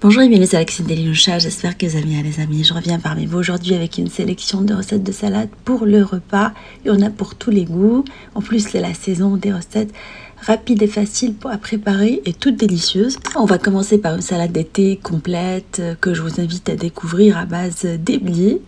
Bonjour et bienvenue sur Alexine Delinoucha, j'espère que vous allez bien les amis. Je reviens parmi vous aujourd'hui avec une sélection de recettes de salade pour le repas. Et on a pour tous les goûts. En plus c'est la saison des recettes rapides et faciles à préparer et toutes délicieuses. On va commencer par une salade d'été complète que je vous invite à découvrir à base d'éblier,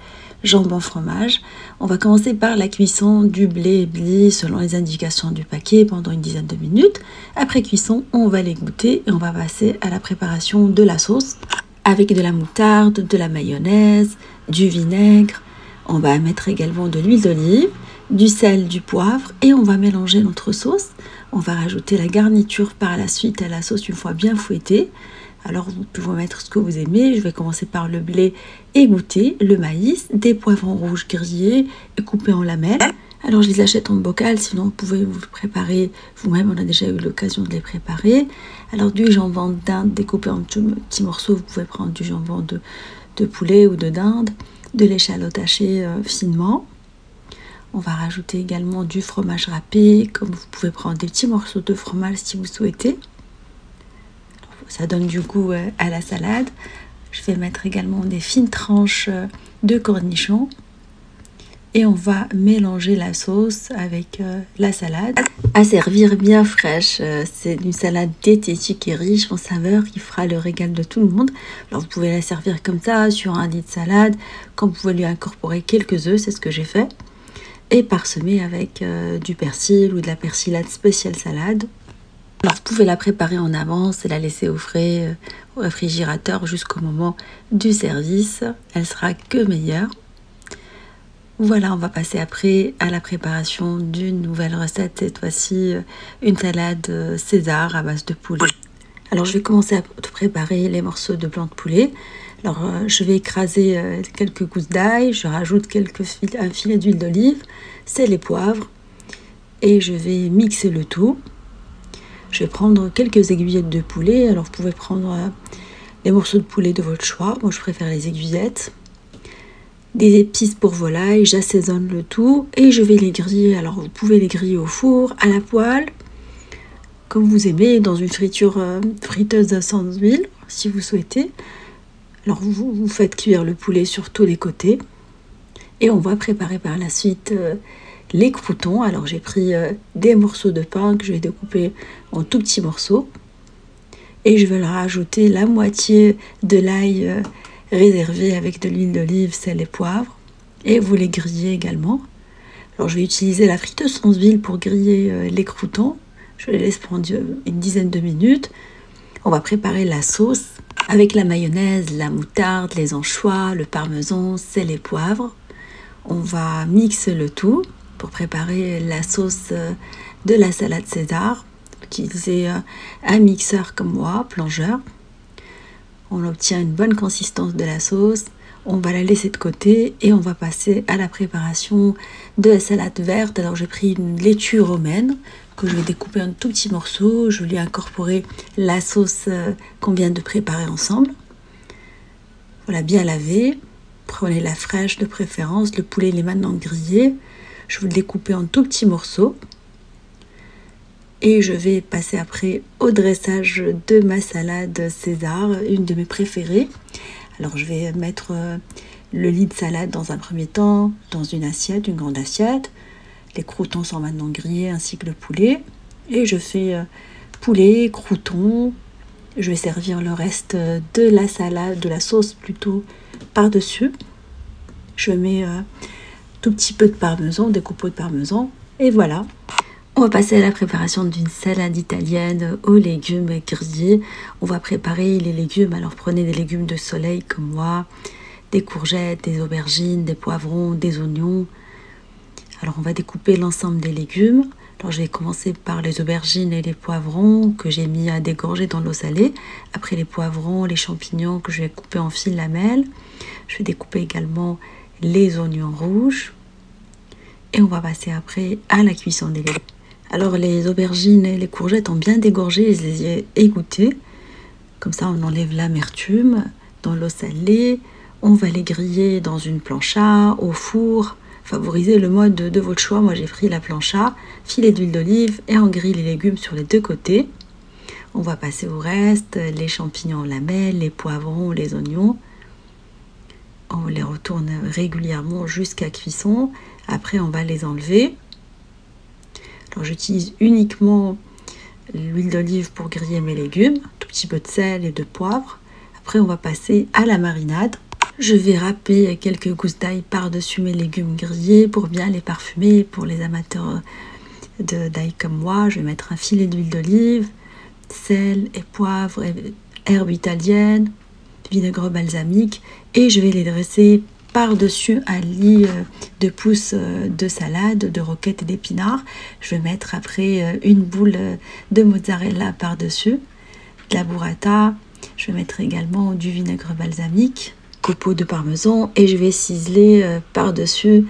jambon fromage. On va commencer par la cuisson du blé éblié selon les indications du paquet pendant une dizaine de minutes. Après cuisson, on va les goûter et on va passer à la préparation de la sauce avec de la moutarde, de la mayonnaise, du vinaigre. On va mettre également de l'huile d'olive, du sel, du poivre et on va mélanger notre sauce. On va rajouter la garniture par la suite à la sauce une fois bien fouettée. Alors vous pouvez mettre ce que vous aimez. Je vais commencer par le blé égoutté, le maïs, des poivrons rouges grillés et coupés en lamelles. Alors je les achète en bocal, sinon vous pouvez vous préparer vous-même, on a déjà eu l'occasion de les préparer. Alors du jambon d'Inde découpé en petits morceaux, vous pouvez prendre du jambon de poulet ou de dinde, de l'échalote hachée finement. On va rajouter également du fromage râpé, comme vous pouvez prendre des petits morceaux de fromage si vous souhaitez. Ça donne du goût à la salade. Je vais mettre également des fines tranches de cornichons. Et on va mélanger la sauce avec la salade. À servir bien fraîche. C'est une salade diététique et riche en saveurs qui fera le régal de tout le monde. Alors vous pouvez la servir comme ça, sur un lit de salade. Comme vous pouvez lui incorporer quelques œufs, c'est ce que j'ai fait. Et parsemer avec du persil ou de la persillade spéciale salade. Alors vous pouvez la préparer en avance et la laisser au frais au réfrigérateur jusqu'au moment du service. Elle sera que meilleure. Voilà, on va passer après à la préparation d'une nouvelle recette. Cette fois-ci, une salade César à base de poulet. Alors je vais commencer à préparer les morceaux de blanc de poulet. Alors je vais écraser quelques gousses d'ail. Je rajoute un filet d'huile d'olive, sel et poivre. Et je vais mixer le tout. Je vais prendre quelques aiguillettes de poulet. Alors vous pouvez prendre les morceaux de poulet de votre choix. Moi je préfère les aiguillettes. Des épices pour volaille, j'assaisonne le tout et je vais les griller. Alors vous pouvez les griller au four, à la poêle, comme vous aimez, dans une friteuse sans huile, si vous souhaitez. Alors vous faites cuire le poulet sur tous les côtés. Et on va préparer par la suite les croûtons. Alors j'ai pris des morceaux de pain que je vais découper en tout petits morceaux. Et je vais leur rajouter la moitié de l'ail réservé avec de l'huile d'olive, sel et poivre. Et vous les grillez également. Alors je vais utiliser la friteuse sans huile pour griller les croûtons. Je les laisse prendre une dizaine de minutes. On va préparer la sauce avec la mayonnaise, la moutarde, les anchois, le parmesan, sel et poivre. On va mixer le tout pour préparer la sauce de la salade César. Utilisez un mixeur comme moi, plongeur. On obtient une bonne consistance de la sauce. On va la laisser de côté et on va passer à la préparation de la salade verte. Alors j'ai pris une laitue romaine que je vais découper en tout petits morceaux. Je vais lui incorporer la sauce qu'on vient de préparer ensemble. Voilà, bien lavé. Prenez la fraîche de préférence. Le poulet il est maintenant grillé. Je vais le découper en tout petits morceaux. Et je vais passer après au dressage de ma salade César, une de mes préférées. Alors je vais mettre le lit de salade dans un premier temps dans une assiette, une grande assiette. Les croûtons sont maintenant grillés ainsi que le poulet. Et je fais poulet, croûtons. Je vais servir le reste de la salade, de la sauce plutôt, par-dessus. Je mets tout petit peu de parmesan, des copeaux de parmesan. Et voilà. On va passer à la préparation d'une salade italienne aux légumes grillés. On va préparer les légumes. Alors prenez des légumes de soleil comme moi, des courgettes, des aubergines, des poivrons, des oignons. Alors on va découper l'ensemble des légumes. Alors je vais commencer par les aubergines et les poivrons que j'ai mis à dégorger dans l'eau salée. Après les poivrons, les champignons que je vais couper en fines lamelles. Je vais découper également les oignons rouges. Et on va passer après à la cuisson des légumes. Alors les aubergines et les courgettes ont bien dégorgé, je les ai égouttées. Comme ça on enlève l'amertume dans l'eau salée. On va les griller dans une plancha, au four. Favorisez le mode de votre choix. Moi j'ai pris la plancha, filet d'huile d'olive et on grille les légumes sur les deux côtés. On va passer au reste, les champignons en lamelles, les poivrons, les oignons. On les retourne régulièrement jusqu'à cuisson. Après, on va les enlever. Alors, j'utilise uniquement l'huile d'olive pour griller mes légumes, un tout petit peu de sel et de poivre. Après, on va passer à la marinade. Je vais râper quelques gousses d'ail par-dessus mes légumes grillés pour bien les parfumer. Pour les amateurs d'ail comme moi, je vais mettre un filet d'huile d'olive, sel et poivre, herbes italiennes, vinaigre balsamique, et je vais les dresser par-dessus un lit de pousses de salade, de roquettes et d'épinards. Je vais mettre après une boule de mozzarella par-dessus, de la burrata. Je vais mettre également du vinaigre balsamique, copeaux de parmesan, et je vais ciseler par-dessus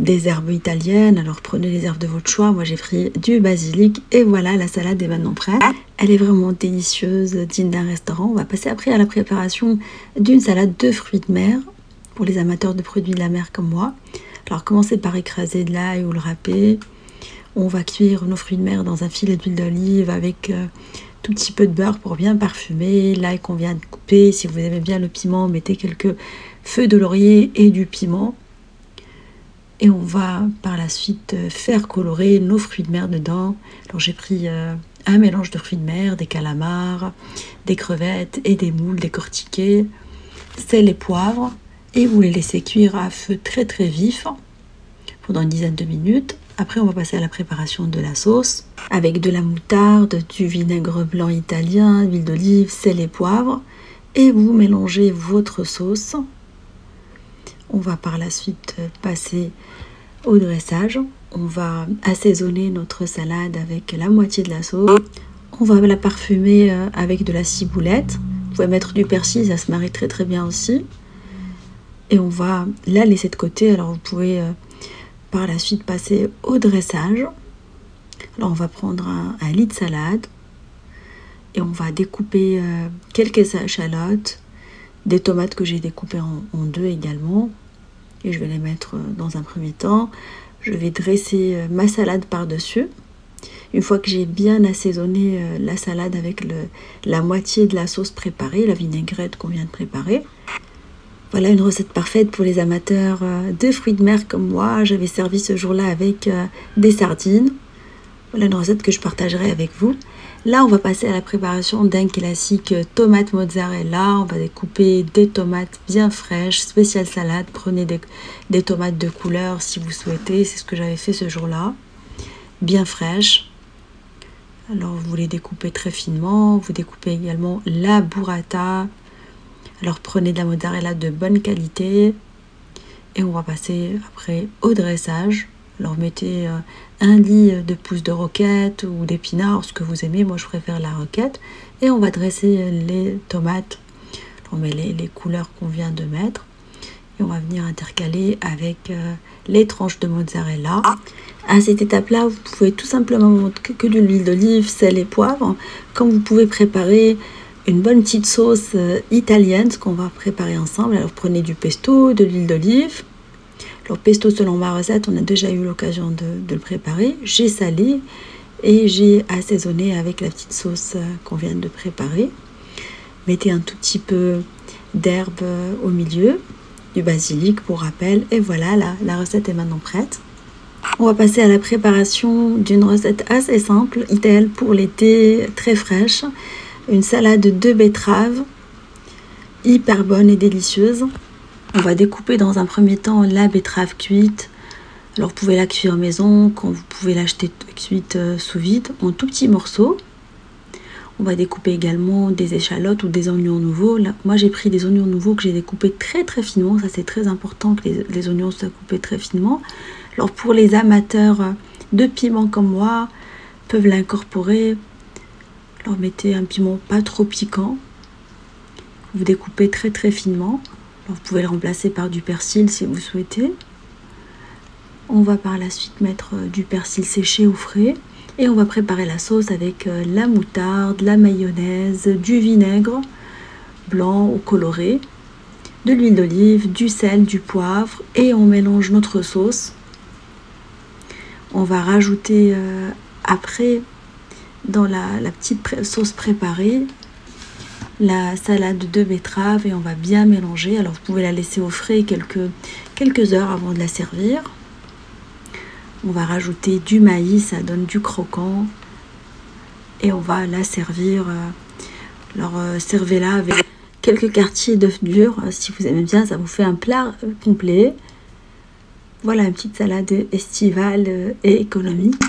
des herbes italiennes. Alors prenez les herbes de votre choix, moi j'ai pris du basilic, et voilà, la salade est maintenant prête. Elle est vraiment délicieuse, digne d'un restaurant. On va passer après à la préparation d'une salade de fruits de mer pour les amateurs de produits de la mer comme moi. Alors commencez par écraser de l'ail ou le râper. On va cuire nos fruits de mer dans un filet d'huile d'olive avec tout petit peu de beurre pour bien parfumer l'ail qu'on vient de couper. Si vous aimez bien le piment, mettez quelques feuilles de laurier et du piment. Et on va par la suite faire colorer nos fruits de mer dedans. Alors j'ai pris un mélange de fruits de mer, des calamars, des crevettes et des moules décortiqués, sel et poivre. Et vous les laissez cuire à feu très très vif pendant une dizaine de minutes. Après, on va passer à la préparation de la sauce avec de la moutarde, du vinaigre blanc italien, l'huile d'olive, sel et poivre. Et vous mélangez votre sauce. On va par la suite passer au dressage. On va assaisonner notre salade avec la moitié de la sauce. On va la parfumer avec de la ciboulette. Vous pouvez mettre du persil, ça se marie très très bien aussi. Et on va la laisser de côté. Alors vous pouvez par la suite passer au dressage. Alors on va prendre un lit de salade et on va découper quelques échalotes, des tomates que j'ai découpées en deux également, et je vais les mettre dans un premier temps. Je vais dresser ma salade par-dessus. Une fois que j'ai bien assaisonné la salade avec la moitié de la sauce préparée, la vinaigrette qu'on vient de préparer. Voilà une recette parfaite pour les amateurs de fruits de mer comme moi. J'avais servi ce jour-là avec des sardines. Voilà une recette que je partagerai avec vous. Là, on va passer à la préparation d'un classique tomate mozzarella. On va découper des tomates bien fraîches, spéciale salade. Prenez des tomates de couleur si vous souhaitez. C'est ce que j'avais fait ce jour-là. Bien fraîches. Alors, vous les découpez très finement. Vous découpez également la burrata. Alors, prenez de la mozzarella de bonne qualité. Et on va passer après au dressage. Alors, mettez un lit de pousses de roquette ou d'épinards, ce que vous aimez. Moi, je préfère la roquette. Et on va dresser les tomates. On met les couleurs qu'on vient de mettre. Et on va venir intercaler avec les tranches de mozzarella. À cette étape-là, vous pouvez tout simplement mettre que de l'huile d'olive, sel et poivre. Comme vous pouvez préparer une bonne petite sauce italienne, ce qu'on va préparer ensemble. Alors, prenez du pesto, de l'huile d'olive. Alors, pesto, selon ma recette, on a déjà eu l'occasion de le préparer. J'ai salé et j'ai assaisonné avec la petite sauce qu'on vient de préparer. Mettez un tout petit peu d'herbe au milieu, du basilic pour rappel. Et voilà, la recette est maintenant prête. On va passer à la préparation d'une recette assez simple, idéale pour l'été, très fraîche. Une salade de betterave, hyper bonne et délicieuse. On va découper dans un premier temps la betterave cuite. Alors vous pouvez la cuire maison, quand vous pouvez l'acheter cuite sous vide, en tout petits morceaux. On va découper également des échalotes ou des oignons nouveaux. Là, moi j'ai pris des oignons nouveaux que j'ai découpés très très finement. Ça c'est très important que les oignons soient coupés très finement. Alors pour les amateurs de piment comme moi, peuvent l'incorporer. Alors mettez un piment pas trop piquant. Vous découpez très très finement. Alors, vous pouvez le remplacer par du persil si vous souhaitez. On va par la suite mettre du persil séché ou frais. Et on va préparer la sauce avec la moutarde, la mayonnaise, du vinaigre blanc ou coloré, de l'huile d'olive, du sel, du poivre. Et on mélange notre sauce. On va rajouter après dans la petite sauce préparée la salade de betterave et on va bien mélanger. Alors vous pouvez la laisser au frais quelques heures avant de la servir. On va rajouter du maïs, ça donne du croquant et on va la servir. Alors servez-la avec quelques quartiers d'œufs durs si vous aimez bien, ça vous fait un plat complet. Voilà une petite salade estivale et économique.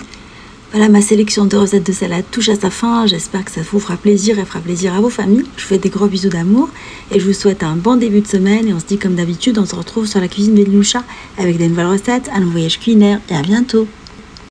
Voilà, ma sélection de recettes de salade touche à sa fin. J'espère que ça vous fera plaisir et fera plaisir à vos familles. Je vous fais des gros bisous d'amour et je vous souhaite un bon début de semaine. Et on se dit comme d'habitude, on se retrouve sur la cuisine de Liloucha avec des nouvelles recettes, un nouveau voyage culinaire et à bientôt.